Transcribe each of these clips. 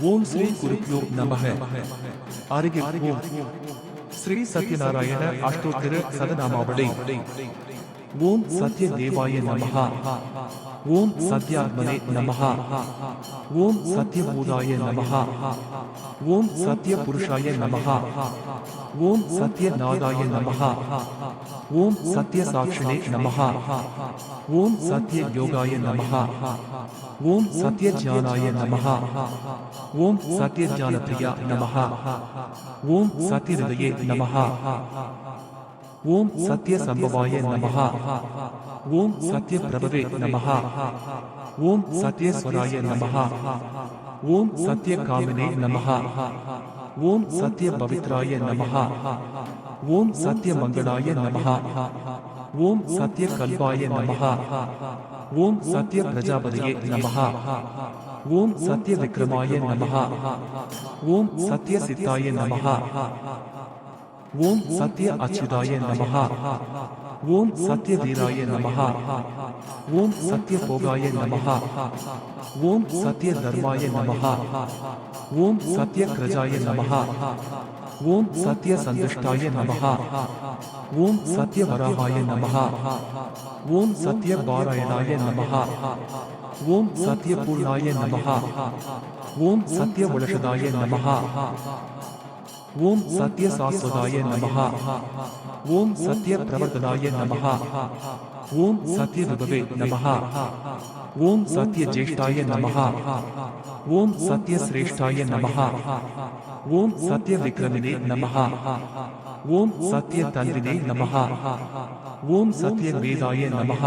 ஓம் ஸ்ரீ குருப்யோ நமக. அருகில் ஓம் ஸ்ரீ சத்யநாராயண அஷ்டோத்திர சதநாமாவளி. ஓம் சத்ய தேவாய நமஹ. ஓம் சத்யாத்மனே நமஹ. ஓம் சத்யபூதாய நமஹ. ஓம் சத்ய புருஷாய நமஹ. ஓம் சத்யநாதாய நமஹ. ஓம் சத்ய சாட்சிணே நமஹ. ஓம் சத்ய யோகாய நமஹ. ஓம் சத்ய ஞானாய நமஹ. ஓம் சத்ய ஞானப்ரியா நமஹ. ஓம் சத்ய ஹிருதயே நமஹ. ஓம் சத்ய சம்பவாய நமஹ. ஓம் சத்ய பிரபவே நமஹ. ஓம் சத்ய ஸ்வராய நமஹ. ஓம் சத்ய காமினே நமஹ. ஓம் சத்ய பவித்ராய நமஹ. ஓம் சத்ய மங்களாய நமஹ. ஓம் சத்ய கல்பாய நமஹ. ஓம் சத்ய பிரஜாபதியே நமஹ. ஓம் சத்ய விக்ரமாய நமஹ. ஓம் சத்ய சித்தாய நமஹ. ஓம் சத்ய அச்சுதாய நமஹ. ஓம் சத்ய வீராய நமஹ. ஓம் சத்ய போகாய நமஹ. ஓம் சத்ய தர்மாய நமஹ. ஓம் சத்ய கிரஜாய நமஹ. ஓம் சத்ய சந்துஷ்டாய நமஹ. ஓம் சத்ய வராகாய நமஹ. ஓம் சத்ய பாராயணாய நமஹ. ஓம் சத்ய பூர்ணாய நமஹ. ஓம் சத்ய உலஷதாய நமஹ. ஓம் சத்ய சாஸ்வதாய நமஹ. ஓம் சத்ய பிரவர்த்தனாய நமஹ. ஓம் சத்ய விபவே நமஹ. ஓம் சத்ய ஜேஷ்டாய நமஹ. ஓம் சத்ய சிரேஷ்டாய நமஹ. ஓம் சத்ய விக்ரமினே நமஹ. ஓம் சத்ய தன்வினே நமஹ. ஓம் சத்ய வேதாய நமஹ.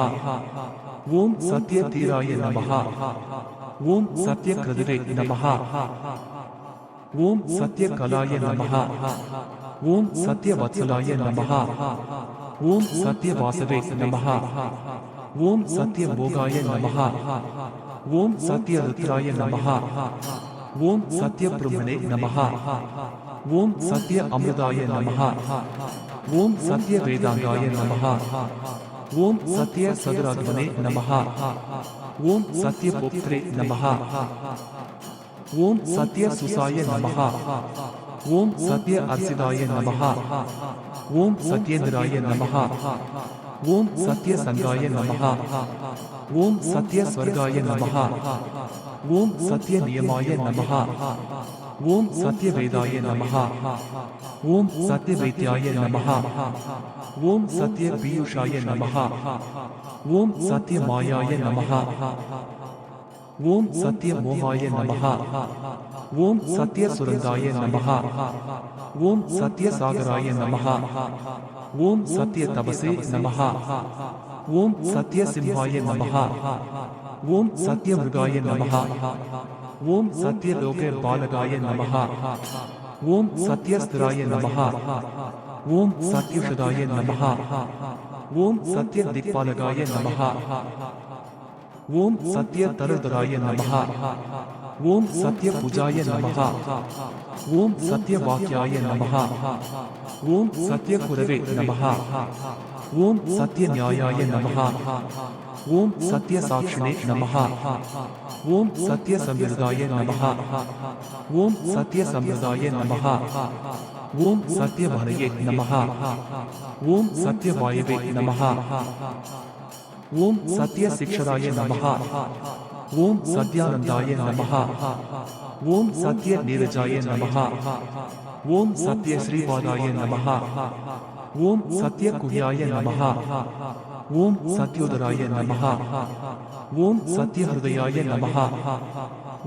ஓம் சத்ய தீராய நமஹ. ஓம் சத்ய கிருதிவே நமஹ. ஓம் சத்ய கலாய நமஹ. ஓம் சத்ய வத்சலாய நமஹ. ஓம் சத்ய வாசவே நமஹ. ஓம் சத்ய போகாய நமஹ. ஓம் சத்ய ருத்ராய நமஹ. ஓம் சத்ய பிரம்மணே நமஹ. ஓம் சத்ய அமிர்தாய நமஹ. ஓம் சத்ய வேதாங்காய நமஹ. ஓம் சத்ய சதுராத்மனே நமஹ. ஓம் சத்ய புத்ரே நமஹ. ஓம் சத்ய சுசாய நமஹ. ஓம் சத்ய அர்சிதாய நமஹ. ஓம் சத்யேந்திராய நமஹ. ஓம் சத்ய சங்காய நமஹ. ஓம் சத்ய ஸ்வர்காய நமஹ. ஓம் சத்ய நியமாய நமஹ. ஓம் சத்ய வேதாய நமஹ. ஓம் சத்ய வைத்யாய நமஹ. ஓம் சத்ய பீயூஷாய நமஹ. ஓம் சத்ய மாயாய நமஹ. ஓம் சத்ய மோகாய நமஹ. ஓம் சத்ய சுரந்தாய நமஹ. ஓம் சத்ய சாகராய நமஹ. ஓம் சத்ய தபசே நமஹ. ஓம் சத்ய சிம்ஹாய நமஹ. ஓம் சத்ய மிருகாய நமஹ. ஓம் சத்ய லோக பாலகாய நமஹ. ஓம் சத்ய ஸ்திராய நமஹ. ஓம் சத்யுஷதாய நமஹ. ஓம் சத்ய திக்பாலகாய நமஹ. ஓம் சத்ய தருதராய நமஹ. ஓம் சத்ய புஜாய நமஹ. ஓம் சத்ய வாக்யாய நமஹ. ஓம் சத்ய குரவே நமஹ. ஓம் சத்ய நியாயாய நமஹ. ஓம் சத்ய சாட்சிணே நமஹ. ஓம் சத்ய சம்பிரதாய நமஹ. ஓம் சத்ய சம்பிரதாய நமஹ. ஓம் சத்ய வஹனயே நமஹ. ஓம் சத்ய வாயவே நமஹ. ஓம் சத்ய சிக்ஷராய நமஹ. ஓம் சத்யானந்தாய நமஹ. ஓம் சத்ய நீரஜாய நமஹ. ஓம் சத்ய ஸ்ரீபாதாய நமஹ. ஓம் சத்ய குஹ்யாய நமஹ. ஓம் சத்யோதராய நமஹ. ஓம் சத்ய ஹிருதயாய நமஹ.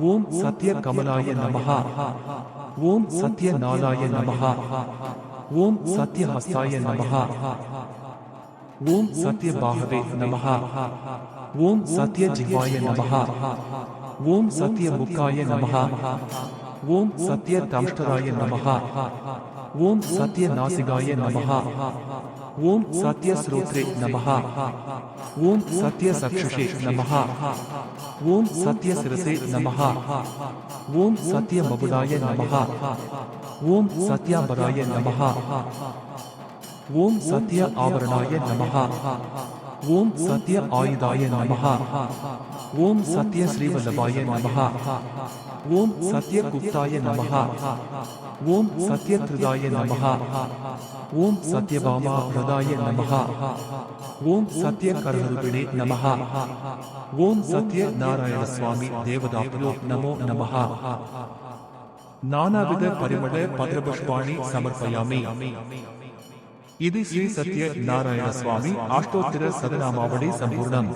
ஓம் சத்ய கமலாய நமஹ. ஓம் சத்ய நாலாய நமஹ. ஓம் சத்ய ஹஸ்தாய நமஹ. ஓம் சத்ய பாஹவே நமஹ. ஓம் சத்ய ஜிஹ்வாய நமஹ. ஓம் சத்ய முக்காய நமஹ. ஓம் சத்ய தம்ஷ்டராய நமஹ. ஓம் சத்ய நாசிகாய நமஹ. ஓம் சத்ய ஸ்ரோத்ரே நமஹ. ஓம் சத்ய சக்ஷுஷே நமஹ. ஓம் சத்ய சிரசே நமஹ. ஓம் சத்ய மகுடாய நமஹ. ஓம் சத்யாம்பராய நமஹ. ஓம் சத்ய ஆவரணாய நமஹ. ஓம் சத்ய ஆயுதாய நமஹ. ஓம் சத்ய ஸ்ரீவல்லபாய நமஹ. ஓம் சத்ய குப்தாய நமஹ. ஓம் சத்ய திருதாய நமஹ. ஓம் சத்யபாமா ஹிருதாய நமஹ. ஓம் சத்ய கரஹருபிணே நமஹ. ஓம் சத்ய நாராயண சுவாமி தேவதாப்யோ நமோ நமஹ. நானாவித பரிமள பத்ரபுஷ்பாணி சமர்ப்பயாமி. இது ஸ்ரீ சத்ய நாராயண சுவாமி அஷ்டோத்திர சதநாமாவளி சம்பூர்ணம்.